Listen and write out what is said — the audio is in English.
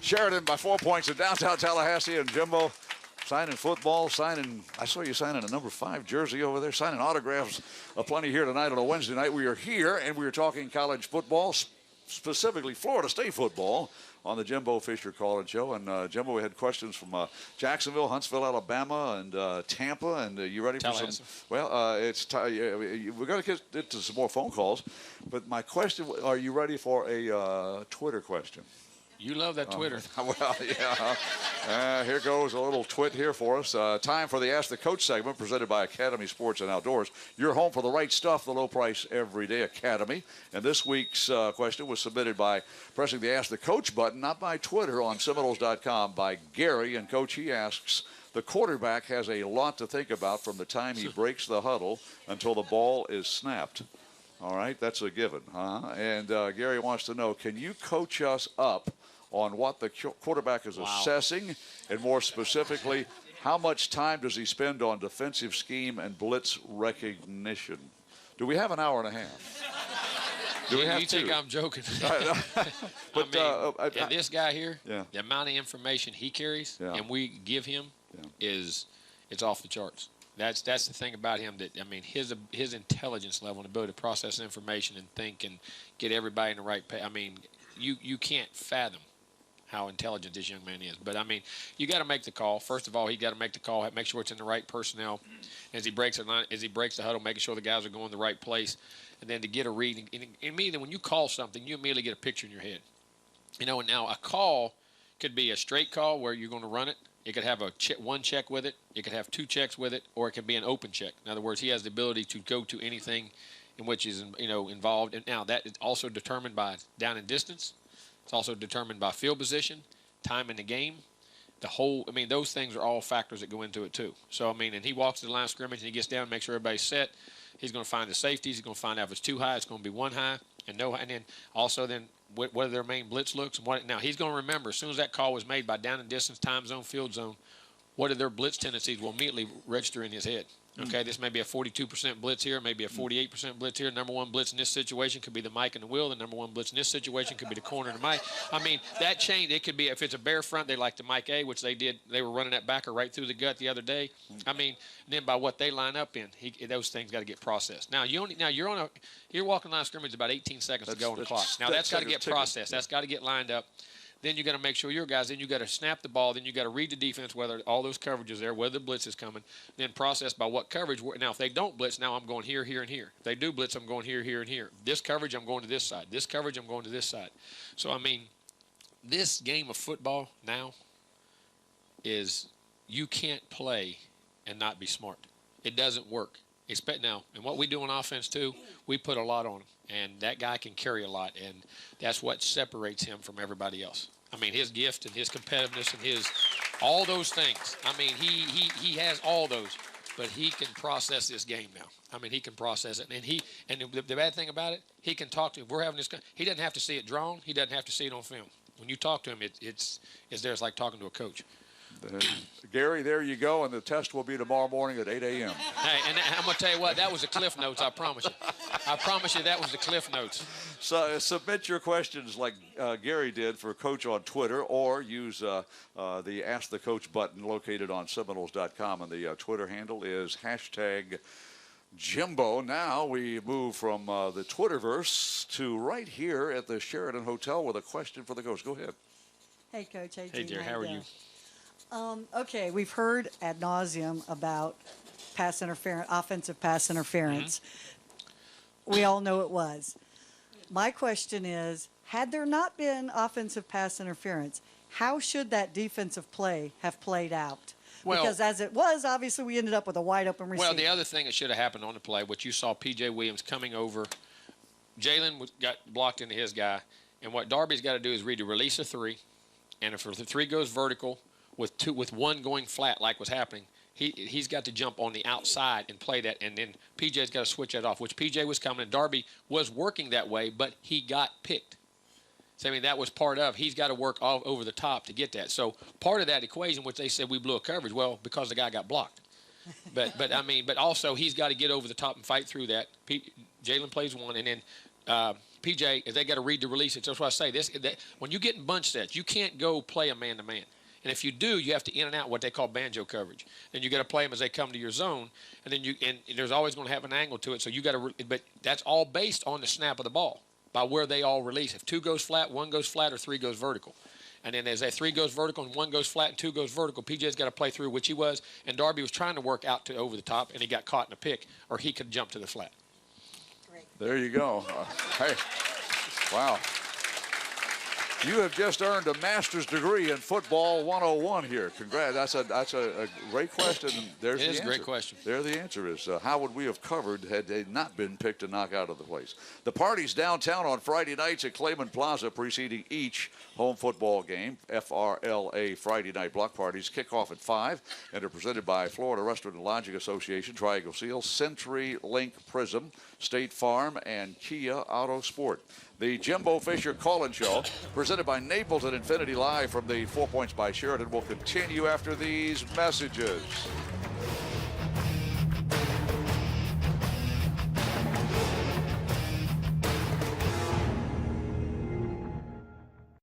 Sheridan by 4 points in downtown Tallahassee, and Jimbo signing football, I saw you signing a number 5 jersey over there, signing autographs aplenty here tonight on a Wednesday night. We are here, and we are talking college football, specifically Florida State football, on the Jimbo Fisher Call-In Show. And, Jimbo, we had questions from Jacksonville, Huntsville, Alabama, and Tampa. And you ready for some? Well, we're going to get to some more phone calls. But my question, are you ready for a Twitter question? You love that Twitter. Well, yeah. Here goes a little twit here for us. Time for the Ask the Coach segment presented by Academy Sports and Outdoors. Your home for the right stuff, the low price everyday Academy. And this week's question was submitted by pressing the Ask the Coach button, not by Twitter, on Seminoles.com by Gary. And, Coach, he asks, the quarterback has a lot to think about from the time he breaks the huddle until the ball is snapped. All right, that's a given. And Gary wants to know, can you coach us up on what the quarterback is assessing, and more specifically, how much time does he spend on defensive scheme and blitz recognition? Do we have an hour and a half? Do we have you think I'm joking? But and this guy here, the amount of information he carries and we give him it's off the charts. That's the thing about him, that his intelligence level and ability to process information and think and get everybody in the right pace. You can't fathom how intelligent this young man is. But you got to make the call. First of all, he got to make the call, make sure it's in the right personnel. As he breaks the huddle, making sure the guys are going the right place, and then to get a read. And immediately when you call something, you immediately get a picture in your head. And now a call could be a straight call where you're going to run it. It could have one check with it. It could have 2 checks with it, or it can be an open check. In other words, he has the ability to go to anything in which is involved. And now that is also determined by down and distance. It's also determined by field position, time in the game. Those things are all factors that go into it too. So, and he walks to the line of scrimmage and he gets down and makes sure everybody's set. He's going to find the safeties. He's going to find out if it's too high, it's going to be 1 high, and no. And then also what are their main blitz looks. And now he's going to remember, as soon as that call was made by down and distance, time zone, field zone, what are their blitz tendencies will immediately register in his head. Okay, this may be a 42% blitz here, maybe a 48% blitz here. Number 1 blitz in this situation could be the Mike and the Will. The number 1 blitz in this situation could be the corner and the Mike. That change, it could be, if it's a bare front, they like the Mike A, which they did. They were running that backer right through the gut the other day. Then by what they line up in, those things got to get processed. Now, you're walking line of scrimmage about 18 seconds to go on the clock. Now, that's got to get processed. That's got to get lined up. Then you got to make sure your guys, then you got to snap the ball, then you got to read the defense, whether all those coverages there, whether the blitz is coming, then process by what coverage. Now, if they don't blitz, now I'm going here, here, and here. If they do blitz, I'm going here, here, and here. This coverage, I'm going to this side. This coverage, I'm going to this side. So, this game of football now is you can't play and not be smart. It doesn't work. Now, and what we do on offense, too, we put a lot on him. And that guy can carry a lot, and that's what separates him from everybody else. His gift and his competitiveness and all those things. He has all those, but he can process this game now. He can process it, and the bad thing about it, he can talk to him. We're having this. He doesn't have to see it drawn. He doesn't have to see it on film. When you talk to him, it's there. It's like talking to a coach. Gary, there you go, and the test will be tomorrow morning at 8 a.m. Hey, and I'm going to tell you what, that was the Cliff Notes, I promise you. I promise you that was the Cliff Notes. So submit your questions like Gary did for Coach on Twitter, or use the Ask the Coach button located on Seminoles.com, and the Twitter handle is #Jimbo. Now we move from the Twitterverse to right here at the Sheridan Hotel with a question for the coach. Go ahead. Hey, Coach. Hey, dear. How are you? Okay, we've heard ad nauseum about offensive pass interference. We all know it was. My question is, had there not been offensive pass interference, how should that defensive play have played out? Because as it was, obviously we ended up with a wide open receiver. Well, the other thing that should have happened on the play, which you saw P.J. Williams coming over, Jalen got blocked into his guy, and what Darby's got to do is read the release of 3, and if the 3 goes vertical, with 1 going flat like was happening, he's got to jump on the outside and play that, and then PJ's got to switch that off, which PJ was coming, and Darby was working that way, but he got picked. So, that was part of, he's got to work all over the top to get that. So part of that equation, which they said we blew a coverage, well, because the guy got blocked. But also he's got to get over the top and fight through that. Jalen plays 1, and then PJ, they got to read the release. That's what I say. When you get in bunch sets, you can't go play a man-to-man. And if you do, you have to in and out what they call banjo coverage. And you got to play them as they come to your zone. And then and there's always going to have an angle to it. So you got to, but that's all based on the snap of the ball by where they all release. If 2 goes flat, 1 goes flat, or 3 goes vertical. And then as that 3 goes vertical and 1 goes flat and 2 goes vertical, PJ's got to play through, which he was. And Darby was trying to work out to over the top, and he got caught in a pick, or he could jump to the flat. There you go. Hey, wow. You have just earned a master's degree in football 101 here. Congrats. That's a great question. There's the answer. It is a great question. There the answer is. How would we have covered had they not been picked to knock out of the place? The party's downtown on Friday nights at Clayman Plaza, preceding each home football game. FRLA Friday night block parties kick off at 5 and are presented by Florida Restaurant and Lodging Association, Triangle Seal, Century Link Prism, State Farm, and Kia Auto Sport. The Jimbo Fisher Call-In Show, presented by Napleton Infinity Live from the 4 Points by Sheridan, will continue after these messages.